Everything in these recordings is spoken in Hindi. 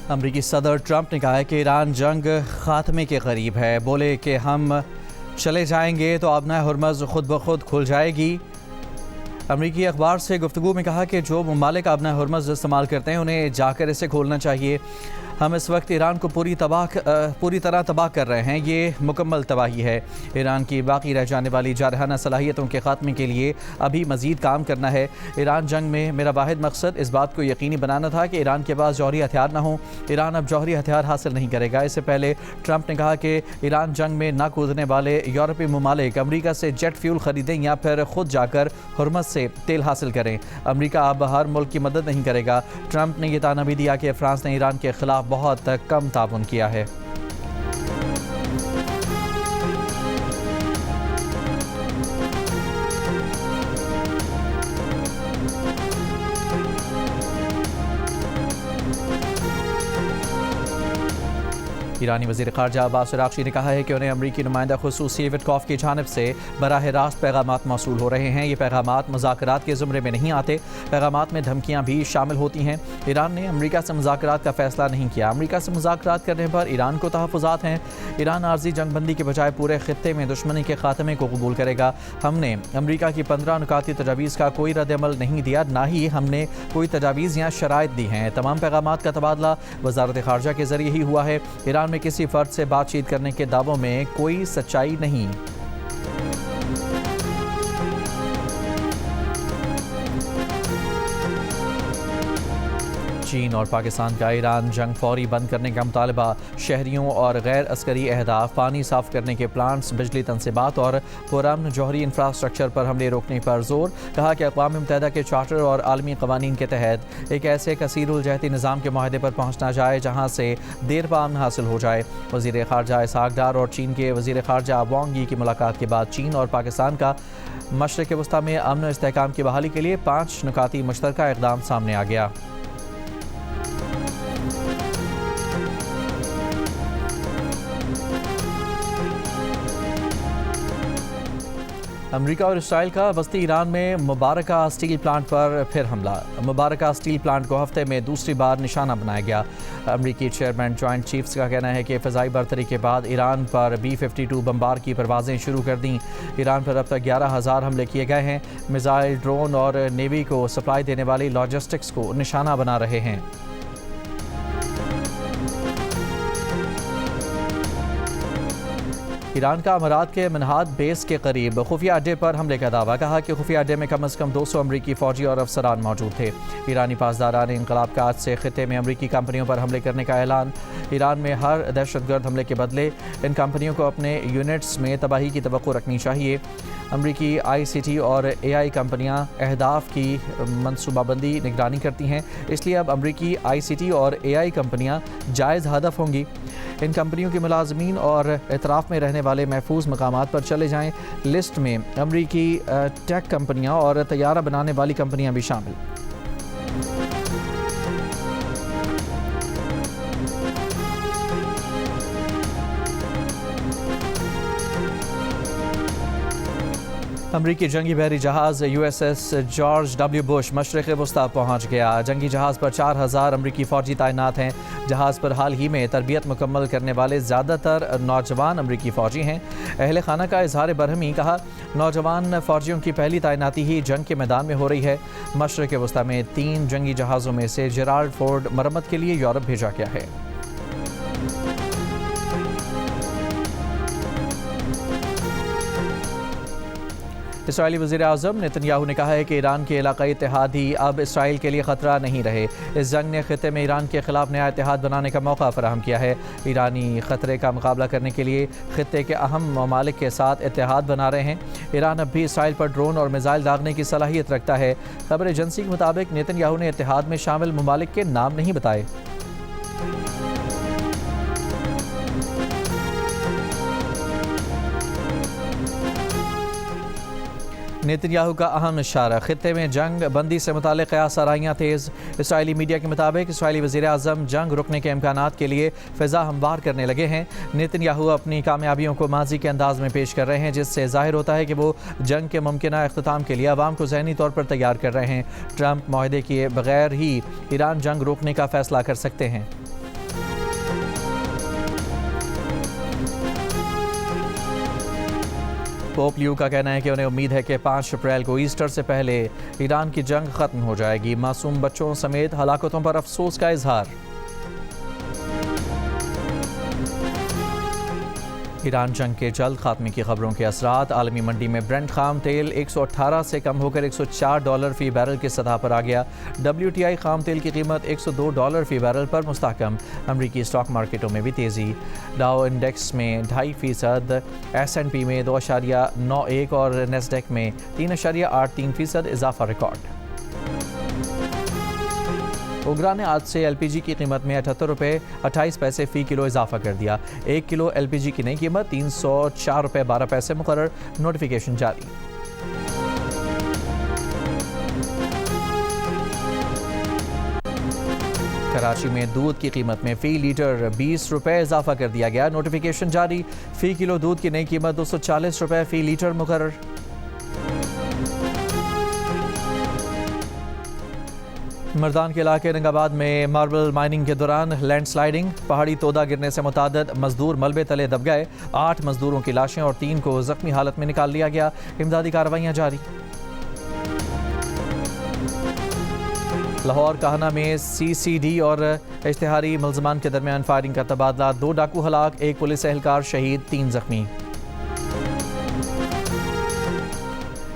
अमरीकी सदर ट्रंप ने कहा है कि ईरान जंग खात्मे के करीब है। बोले कि हम चले जाएंगे तो अबनाए हुर्मज़ खुद ब खुद खुल जाएगी। अमरीकी अखबार से गुफ्तगू में कहा कि जो ममालिक अबनाए हुर्मज़ इस्तेमाल करते हैं उन्हें जाकर इसे खोलना चाहिए। हम इस वक्त ईरान को पूरी तरह तबाह कर रहे हैं। ये मुकम्मल तबाही है। ईरान की बाकी रह जाने वाली जारहाना सलाहियतों के ख़ात्मे के लिए अभी मज़ीद काम करना है। ईरान जंग में मेरा वाहिद मकसद इस बात को यकीनी बनाना था कि ईरान के पास जौहरी हथियार न हो। ईरान अब जौहरी हथियार हासिल नहीं करेगा। इससे पहले ट्रंप ने कहा कि ईरान जंग में न कूदने वाले यूरोपीय ममालिक अमरीका से जेट फ्यूल ख़रीदें या फिर खुद जाकर हुर्मज़ से तेल हासिल करें। अमरीका अब हर मुल्क की मदद नहीं करेगा। ट्रंप ने यह ताना भी दिया कि फ्रांस ने ईरान के खिलाफ बहुत कम ताउन किया है। ईरानी वज़ीर ख़ारजा अब्बास अराग़ची ने कहा है कि उन्हें अमरीकी नुमाइंदा ख़ुसूसी विटकॉफ़ की जानिब से बराह रास्त पैगामात मौसूल हो रहे हैं। ये पैगामात मुज़ाकरात के ज़ुमरे में नहीं आते। पैगामात में धमकियाँ भी शामिल होती हैं। ईरान ने अमरीका से मुज़ाकरात का फ़ैसला नहीं किया। अमरीका से मुज़ाकरात करने पर ईरान को तहफ़्फ़ुज़ात हैं। ईरान आर्ज़ी जंगबंदी के बजाय पूरे ख़ित्ते में दुश्मनी के ख़ात्मे को कबूल करेगा। हमने अमरीका की 15 नुकाती तजावीज़ का कोई रद्द-ए-अमल नहीं दिया, ना ही हमने कोई तजावीज़ या शराइत दी हैं। तमाम पैगामात का तबादला वज़ारत ख़ारजा के ज़रिए ही हुआ है। ईरान में किसी फ़र्द से बातचीत करने के दावों में कोई सच्चाई नहीं। चीन और पाकिस्तान का ईरान जंग फौरी बंद करने का मुतालबा, शहरियों और गैर अस्करी अहदाफ, पानी साफ करने के प्लांट्स, बिजली तनसीबात और पुरअमन जौहरी इंफ्रास्ट्रक्चर पर हमले रोकने पर जोर। कहा कि अक़वाम मुत्तहिदा के चार्टर और आलमी क़वानीन के तहत एक ऐसे कसीरुल जहती निज़ाम के माहदे पर पहुँचना जाए जहाँ से देर पा अमन हासिल हो जाए। वज़ीर ख़ारजा इसहाक़ डार और चीन के वज़ीर ख़ारजा वांग यी की मुलाकात के बाद चीन और पाकिस्तान का मशरिक़ वस्ता में अमन और इस्तेहकाम की बहाली के लिए 5 नुकाती मुश्तरका इक़दाम सामने आ गया। अमरीका और इसराइल का वस्ती ईरान में मुबारका स्टील प्लांट पर फिर हमला। मुबारका स्टील प्लांट को हफ्ते में दूसरी बार निशाना बनाया गया। अमरीकी चेयरमैन जॉइंट चीफ्स का कहना है कि फ़िज़ाई बर्तरी के बाद ईरान पर B-52 बम्बार की परवाज़ें शुरू कर दी। ईरान पर अब तक 11,000 हमले किए गए हैं। मिसाइल, ड्रोन और नेवी को सप्लाई देने वाली लॉजिस्टिक्स को निशाना बना रहे हैं। ईरान का अमारात के मनहाद बेस के करीब खुफिया अड्डे पर हमले का दावा। कहा कि खुफिया अड्डे में कम से कम 200 अमरीकी फ़ौजी और अफसरान मौजूद थे। ईरानी पासदारान इनकलाब का आज से खित्ते में अमरीकी कंपनियों पर हमले करने का ऐलान। ईरान में हर दहशतगर्द हमले के बदले इन कंपनियों को अपने यूनिट्स में तबाही की तवक्को रखनी चाहिए। अमरीकी ICT और AI कंपनियां अहदाफ की मनसूबाबंदी निगरानी करती हैं, इसलिए अब अमरीकी ICT और AI कंपनियां जायज़ हदफ होंगी। इन कंपनियों के मुलाजमीन और एतराफ़ में रहने वाले महफूज मकामात पर चले जाएं। लिस्ट में अमरीकी टेक कंपनियां और तैयारा बनाने वाली कंपनियां भी शामिल। अमरीकी जंगी बहरी जहाज़ USS जॉर्ज W. बुश मशरिक़ वस्ता पहुँच गया। जंगी जहाज़ पर 4,000 अमरीकी फ़ौजी तैनात हैं। जहाज़ पर हाल ही में तरबियत मुकम्मल करने वाले ज़्यादातर नौजवान अमरीकी फ़ौजी हैं। अहले खाना का इजहार बरहमी। कहा, नौजवान फ़ौजियों की पहली तैनाती ही जंग के मैदान में हो रही है। मशरिक़ वस्ता में 3 जंगी जहाज़ों में से जेराल्ड फोर्ड मरम्मत के लिए यूरोप भेजा गया है। इसराइली वज़ीर आज़म नेतन्याहू ने कहा है कि ईरान के इलाक़ाई इत्तेहादी अब इसराइल के लिए ख़तरा नहीं रहे। इस जंग ने ख़ित्ते में ईरान के ख़िलाफ़ नया इत्तेहाद बनाने का मौका फ़राहम किया है। ईरानी ख़तरे का मुकाबला करने के लिए ख़ित्ते के अहम ममालिक के साथ इत्तेहाद बना रहे हैं। ईरान अब भी इसराइल पर ड्रोन और मिसाइल दागने की सलाहियत रखता है। खबर एजेंसी के मुताबिक नेतन्याहू ने इत्तेहाद में शामिल ममालिक के नाम नहीं बताए। नेतन्याहू का अहम इशारा, खित्ते में जंग बंदी से मुतालिक क़यास आराइयाँ तेज़। इसराइली मीडिया के मुताबिक इसराइली वज़ीर आज़म जंग रुकने के इम्कानात के लिए फ़िज़ा हमवार करने लगे हैं। नेतन्याहू अपनी कामयाबियों को माजी के अंदाज में पेश कर रहे हैं, जिससे ज़ाहिर होता है कि वो जंग के मुमकिना इख्तिताम के लिए अवाम को ज़हनी तौर पर तैयार कर रहे हैं। ट्रंप मुआहदे किए बगैर ही ईरान जंग रोकने का फ़ैसला कर सकते हैं। पोप लियो का कहना है कि उन्हें उम्मीद है कि 5 अप्रैल को ईस्टर से पहले ईरान की जंग खत्म हो जाएगी। मासूम बच्चों समेत हलाकतों पर अफसोस का इजहार। ईरान जंग के जल्द खात्मे की खबरों के असरात। आलमी मंडी में ब्रेंट खाम तेल 118 से कम होकर $104 फी बैरल की सतह पर आ गया। WTI खाम तेल की कीमत $102 फी बैरल पर मुस्तहकम। अमरीकी स्टॉक मार्केटों में भी तेज़ी। डाउ इंडेक्स में 2.5%, S&P में 2.91 और नेस्डेक में 3.83% इजाफा रिकॉर्ड। ओगरा ने आज से LPG की कीमत में 78 रुपये 28 पैसे फ़ी किलो इजाफा कर दिया। 1 किलो LPG की नई कीमत 304 रुपये 12 पैसे मुकर्रर। नोटिफिकेशन जारी। कराची में दूध की कीमत में फ़ी लीटर 20 रुपये इजाफा कर दिया गया। नोटिफिकेशन जारी। फ़ी किलो दूध की नई कीमत 240 रुपये फ़ी लीटर मुकर्रर। मर्दान के इलाके रंगाबाद में मार्बल माइनिंग के दौरान लैंडस्लाइडिंग, पहाड़ी तोदा गिरने से मुतादिद मजदूर मलबे तले दब गए। 8 मजदूरों की लाशें और 3 को जख्मी हालत में निकाल लिया गया। इमदादी कार्रवाइयां जारी। लाहौर काहना में CCD और इश्तिहारी मुल्ज़मान के दरमियान फायरिंग का तबादला। 2 डाकू हलाक, 1 पुलिस एहलकार शहीद, 3 जख्मी।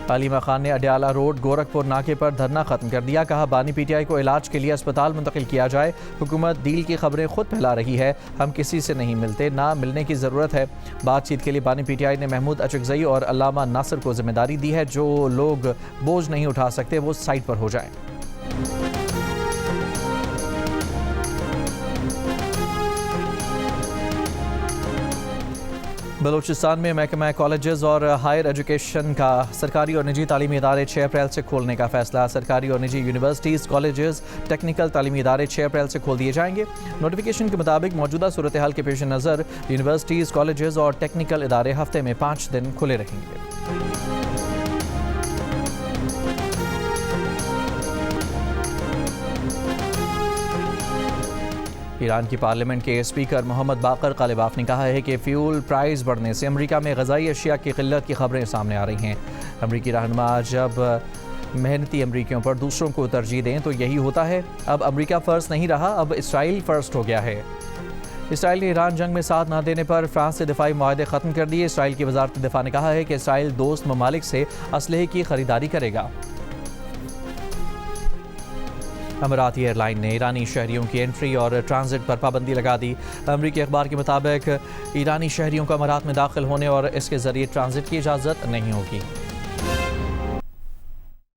अलीमा खान ने अडयाला रोड गोरखपुर नाके पर धरना खत्म कर दिया। कहा बानी PTI को इलाज के लिए अस्पताल मुंतकिल किया जाए। हुकूमत डील की खबरें खुद फैला रही है। हम किसी से नहीं मिलते, ना मिलने की ज़रूरत है। बातचीत के लिए बानी PTI ने महमूद अचकजई और अल्लामा नासिर को जिम्मेदारी दी है। जो लोग बोझ नहीं उठा सकते वो साइड पर हो जाएं। बलूचिस्तान में महकमा कॉलेजेस और हायर एजुकेशन का सरकारी और निजी तालीमी इदारे 6 अप्रैल से खोलने का फैसला। सरकारी और निजी यूनिवर्सिटीज़, कॉलेजेस, टेक्निकल तालीमी इदारे 6 अप्रैल से खोल दिए जाएंगे। नोटिफिकेशन के मुताबिक मौजूदा सूरत हाल के पेश नज़र यूनिवर्सिटीज़, कॉलेजेस और टेक्निकल इदारे हफ्ते में 5 दिन खुले रहेंगे। ईरान की पार्लियामेंट के स्पीकर मोहम्मद बाकर कालिबाफ ने कहा है कि फ्यूल प्राइस बढ़ने से अमेरिका में ग़ज़ाई अशिया की क़िल्लत की खबरें सामने आ रही हैं। अमेरिकी रहनुमा जब मेहनती अमरीकियों पर दूसरों को तरजीह दें तो यही होता है। अब अमेरिका फ़र्स्ट नहीं रहा, अब इसराइल फ़र्स्ट हो गया है। इसराइल ने ईरान जंग में साथ न देने पर फ्रांस से दिफाई मुआहदे ख़त्म कर दिए। इसराइल की वज़ारत दिफा ने कहा है कि इसराइल दोस्त ममालिक से असलहे की ख़रीदारी करेगा। अमीराती एयरलाइन ने ईरानी शहरियों की एंट्री और ट्रांजिट पर पाबंदी लगा दी। अमरीकी अखबार के मुताबिक ईरानी शहरियों को अमीरात में दाखिल होने और इसके ज़रिए ट्रांजिट की इजाज़त नहीं होगी।